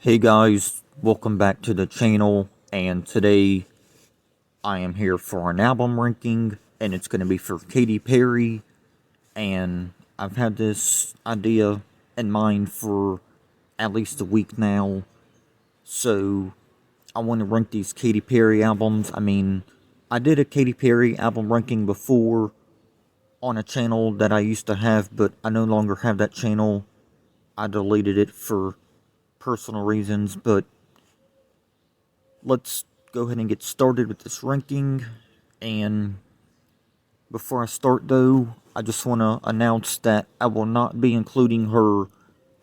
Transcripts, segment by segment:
Hey guys, welcome back to the channel, and today I am here for an album ranking, and it's going to be for Katy Perry, and I've had this idea in mind for at least a week now, so I want to rank these Katy Perry albums. I did a Katy Perry album ranking before on a channel that I used to have, but I no longer have that channel. I deleted it for personal reasons, but let's go ahead and get started with this ranking. And before I start though, I just want to announce that I will not be including her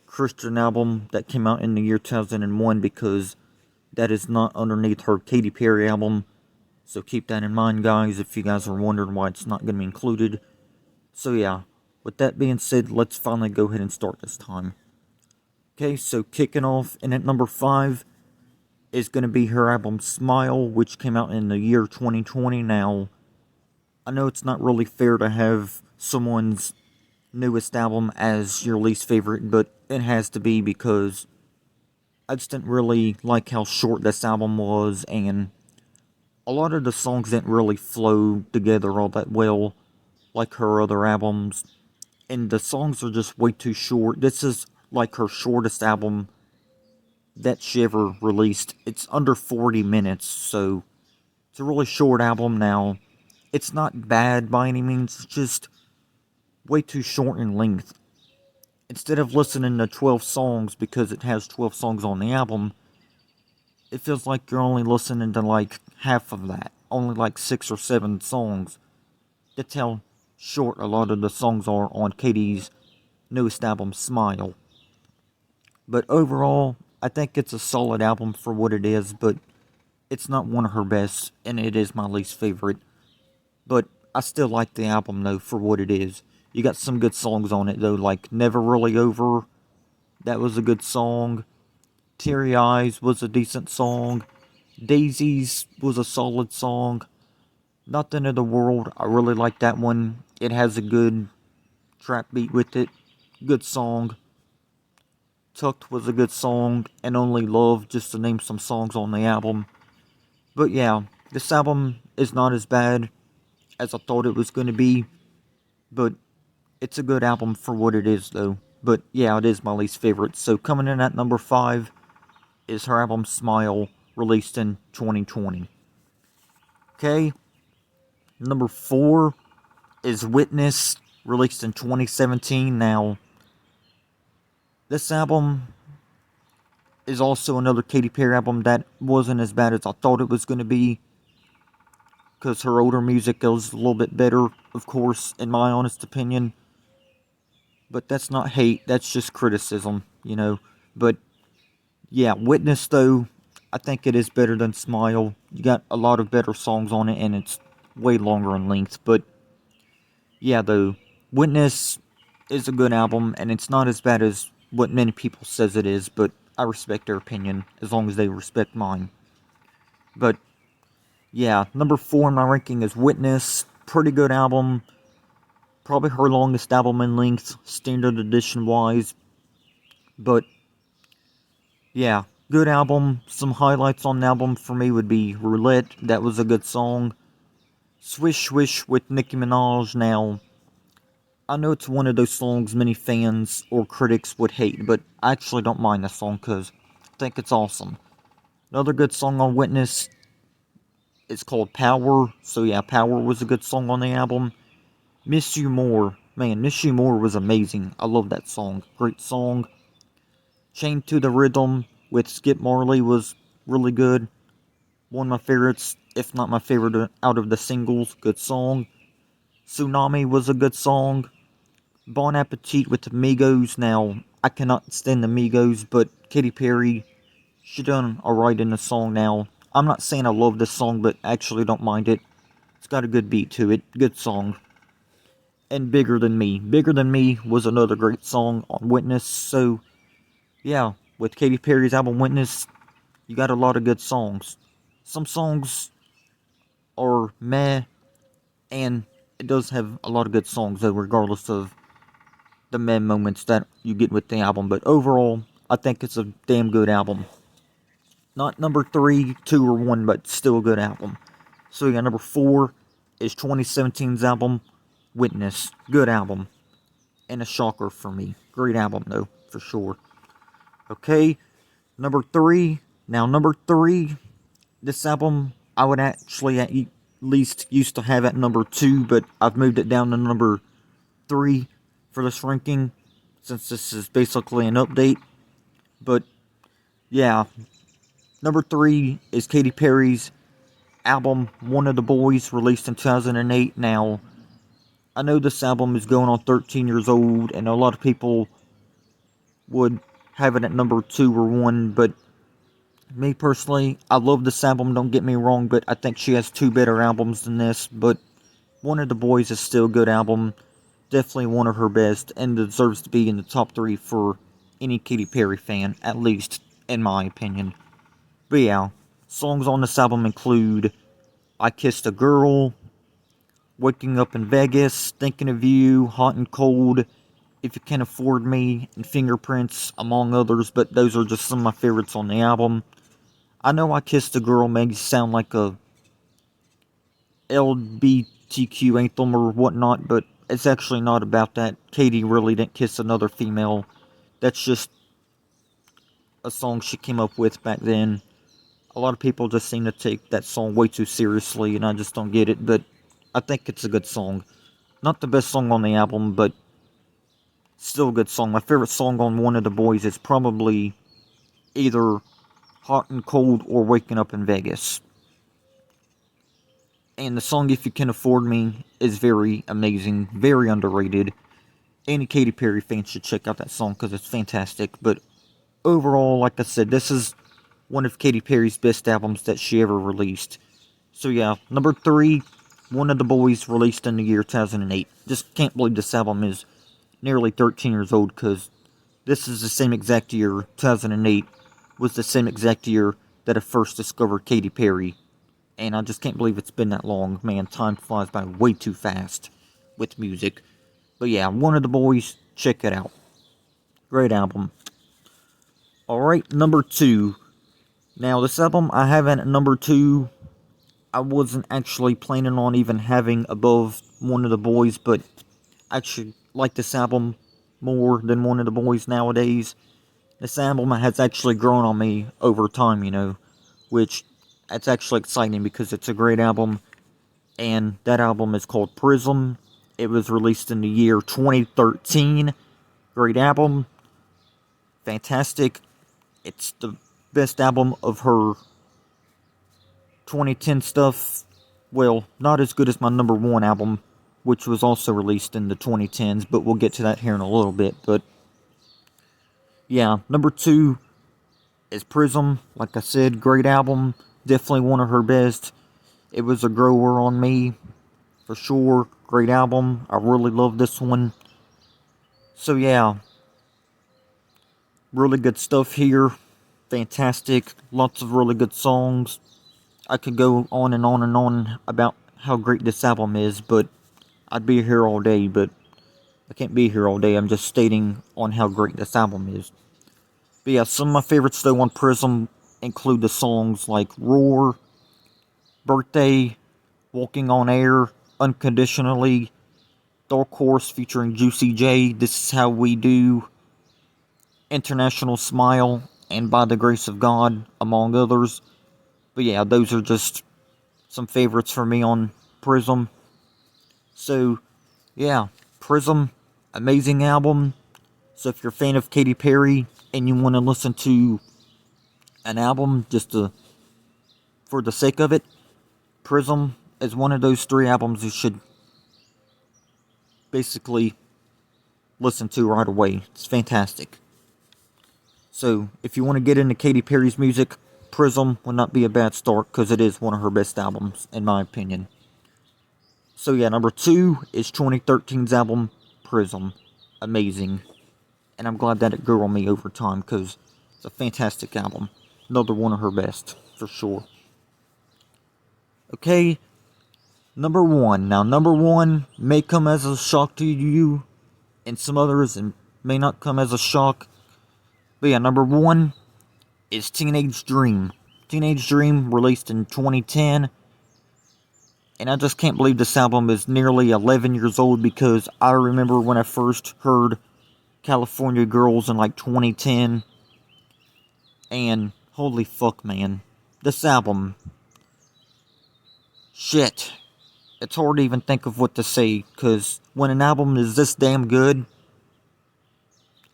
Christian album that came out in the year 2001 because that is not underneath her Katy Perry album. So keep that in mind, guys, if you guys are wondering why it's not going to be included. So yeah, with that being said, let's finally go ahead and start this time. Okay, so kicking off, and at number 5 is going to be her album Smile, which came out in the year 2020. Now, I know it's not really fair to have someone's newest album as your least favorite, but it has to be because I just didn't really like how short this album was, and a lot of the songs didn't really flow together all that well like her other albums, and the songs are just way too short. This is like her shortest album that she ever released. It's under 40 minutes, so it's a really short album. Now, it's not bad by any means, it's just way too short in length. Instead of listening to 12 songs, because it has 12 songs on the album, it feels like you're only listening to like half of that. Only like 6 or 7 songs. That's how short a lot of the songs are on Katy's newest album, Smile. But overall, I think it's a solid album for what it is, but it's not one of her best, and it is my least favorite. But I still like the album, though, for what it is. You got some good songs on it, though, like Never Really Over. That was a good song. Teary Eyes was a decent song. Daisies was a solid song. Nothing in the World, I really like that one. It has a good trap beat with it. Good song. Tucked was a good song. And Only Love, just to name some songs on the album. But yeah, this album is not as bad as I thought it was going to be. But it's a good album for what it is, though. But yeah, it is my least favorite. So coming in at number 5 is her album Smile, released in 2020. Okay, number 4 is Witness, released in 2017. Now, this album is also another Katy Perry album that wasn't as bad as I thought it was going to be, because her older music is a little bit better, of course, in my honest opinion. But that's not hate, that's just criticism, you know. But yeah, Witness, though, I think it is better than Smile. You got a lot of better songs on it, and it's way longer in length. But yeah, though, Witness is a good album, and it's not as bad as what many people says it is, but I respect their opinion, as long as they respect mine. But yeah, number 4 in my ranking is Witness. Pretty good album. Probably her longest album in length, standard edition wise. But yeah, good album. Some highlights on the album for me would be Roulette. That was a good song. Swish Swish with Nicki Minaj. Now, I know it's one of those songs many fans or critics would hate, but I actually don't mind that song because I think it's awesome. Another good song on Witness is called Power. So yeah, Power was a good song on the album. Miss You More. Man, Miss You More was amazing. I love that song. Great song. Chained to the Rhythm with Skip Marley was really good. One of my favorites, if not my favorite out of the singles. Good song. Tsunami was a good song. Bon Appetit with the Migos. Now, I cannot stand the Migos, but Katy Perry, she done alright in the song now. I'm not saying I love this song, but I actually don't mind it. It's got a good beat to it. Good song. And Bigger Than Me. Bigger Than Me was another great song on Witness. So, yeah, with Katy Perry's album Witness, you got a lot of good songs. Some songs are meh, and it does have a lot of good songs, though, regardless of the meh moments that you get with the album. But overall, I think it's a damn good album. Not number 3, 2, or 1, but still a good album. So yeah, number 4 is 2017's album, Witness. Good album. And a shocker for me. Great album, though, for sure. Okay, number 3. Now, number 3, this album, I would actually at least used to have at number 2, but I've moved it down to number 3 for this ranking, since this is basically an update. But, yeah, number 3 is Katy Perry's album, One of the Boys, released in 2008. Now, I know this album is going on 13 years old, and a lot of people would have it at number 2 or 1, but me personally, I love this album, don't get me wrong, but I think she has 2 better albums than this. But One of the Boys is still a good album, definitely one of her best, and deserves to be in the top 3 for any Katy Perry fan, at least in my opinion. But yeah, songs on this album include I Kissed a Girl, Waking Up in Vegas, Thinking of You, Hot and Cold, If You Can't Afford Me, and Fingerprints, among others, but those are just some of my favorites on the album. I know I Kissed a Girl may sound like a LGBTQ anthem or whatnot, but it's actually not about that. Katy really didn't kiss another female. That's just a song she came up with back then. A lot of people just seem to take that song way too seriously, and I just don't get it, but I think it's a good song. Not the best song on the album, but still a good song. My favorite song on One of the Boys is probably either Hot and Cold or Waking Up in Vegas. And the song If You Can Afford Me is very amazing, very underrated. Any Katy Perry fan should check out that song because it's fantastic. But overall, like I said, this is one of Katy Perry's best albums that she ever released. So yeah, number 3, One of the Boys, released in the year 2008. Just can't believe this album is nearly 13 years old, because this is the same exact year, 2008, was the same exact year that I first discovered Katy Perry. And I just can't believe it's been that long. Man, time flies by way too fast with music. But yeah, One of the Boys, check it out. Great album. Alright, number 2. Now, this album I have at number 2. I wasn't actually planning on even having above One of the Boys, but I actually like this album more than One of the Boys nowadays. This album has actually grown on me over time, which that's actually exciting because it's a great album. And that album is called Prism. It was released in the year 2013. Great album. Fantastic. It's the best album of her 2010 stuff. Well, not as good as my number 1 album, which was also released in the 2010s, but we'll get to that here in a little bit. But yeah, number 2 is Prism. Like I said, great album. Definitely one of her best. It was a grower on me, for sure. Great album. I really love this one. So yeah, really good stuff here. Fantastic. Lots of really good songs. I could go on and on and on about how great this album is, but I'd be here all day, but I can't be here all day. I'm just stating on how great this album is. But yeah, some of my favorites though on Prism include the songs like Roar, Birthday, Walking on Air, Unconditionally, Dark Horse featuring Juicy J, This Is How We Do, International Smile, and By the Grace of God, among others. But yeah, those are just some favorites for me on Prism. So, yeah, Prism, amazing album. So if you're a fan of Katy Perry and you want to listen to an album just for the sake of it, Prism is one of those 3 albums you should basically listen to right away. It's fantastic. So, if you want to get into Katy Perry's music, Prism would not be a bad start, because it is one of her best albums, in my opinion. So yeah, number 2 is 2013's album, Prism. Amazing. And I'm glad that it grew on me over time, because it's a fantastic album. Another one of her best, for sure. Okay, number 1. Now, number 1 may come as a shock to you, and some others, and may not come as a shock. But yeah, number 1 is Teenage Dream. Teenage Dream, released in 2010. And I just can't believe this album is nearly 11 years old, because I remember when I first heard California Girls in like 2010. And holy fuck, man. This album. Shit. It's hard to even think of what to say, because when an album is this damn good,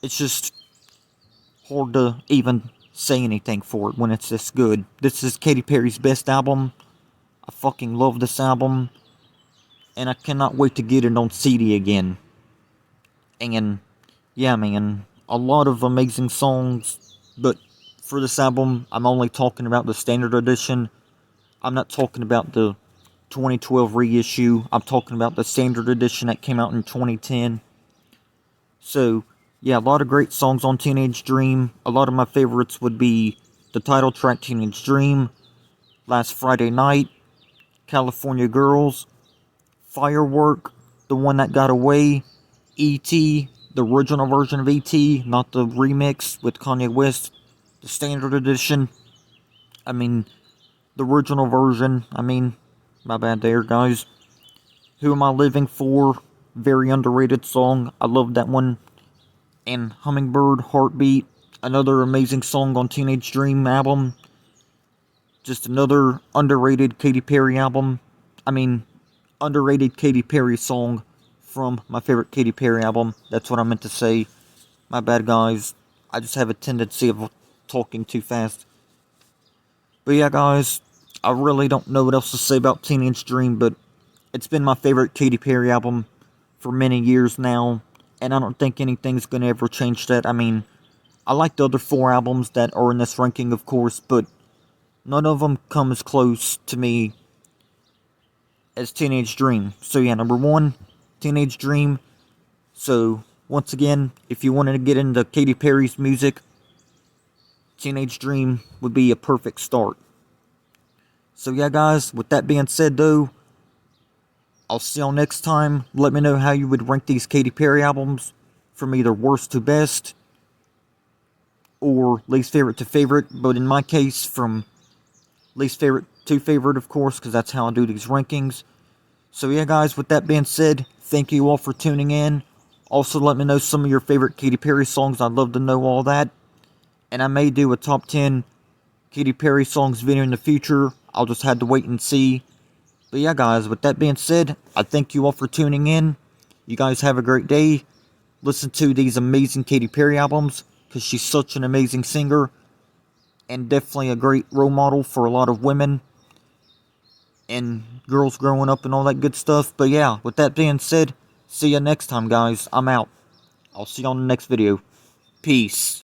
it's just hard to even say anything for it when it's this good. This is Katy Perry's best album. I fucking love this album. And I cannot wait to get it on CD again. And yeah, man, a lot of amazing songs. But for this album, I'm only talking about the standard edition. I'm not talking about the 2012 reissue. I'm talking about the standard edition that came out in 2010. So, yeah, a lot of great songs on Teenage Dream. A lot of my favorites would be the title track, Teenage Dream, Last Friday Night, California Girls, Firework, The One That Got Away, E.T., the original version of E.T., not the remix with Kanye West, the standard edition. I mean, the original version. My bad there, guys. Who Am I Living For? Very underrated song. I love that one. And Hummingbird, Heartbeat, another amazing song on Teenage Dream album. Just another underrated Katy Perry album. Underrated Katy Perry song from my favorite Katy Perry album. That's what I meant to say. My bad, guys. I just have a tendency of talking too fast. But yeah, guys, I really don't know what else to say about Teenage Dream, but it's been my favorite Katy Perry album for many years now, and I don't think anything's gonna ever change that. I like the other 4 albums that are in this ranking, of course, but none of them come as close to me as Teenage Dream. So yeah, number 1, Teenage Dream. So, once again, if you wanted to get into Katy Perry's music, Teenage Dream would be a perfect start. So yeah, guys, with that being said, though, I'll see y'all next time. Let me know how you would rank these Katy Perry albums from either worst to best or least favorite to favorite. But in my case, from least favorite to favorite, of course, because that's how I do these rankings. So yeah, guys, with that being said, thank you all for tuning in. Also, let me know some of your favorite Katy Perry songs. I'd love to know all that. And I may do a top 10 Katy Perry songs video in the future. I'll just have to wait and see. But yeah, guys, with that being said, I thank you all for tuning in. You guys have a great day. Listen to these amazing Katy Perry albums, because she's such an amazing singer. And definitely a great role model for a lot of women and girls growing up and all that good stuff. But yeah, with that being said, see ya next time, guys. I'm out. I'll see you on the next video. Peace.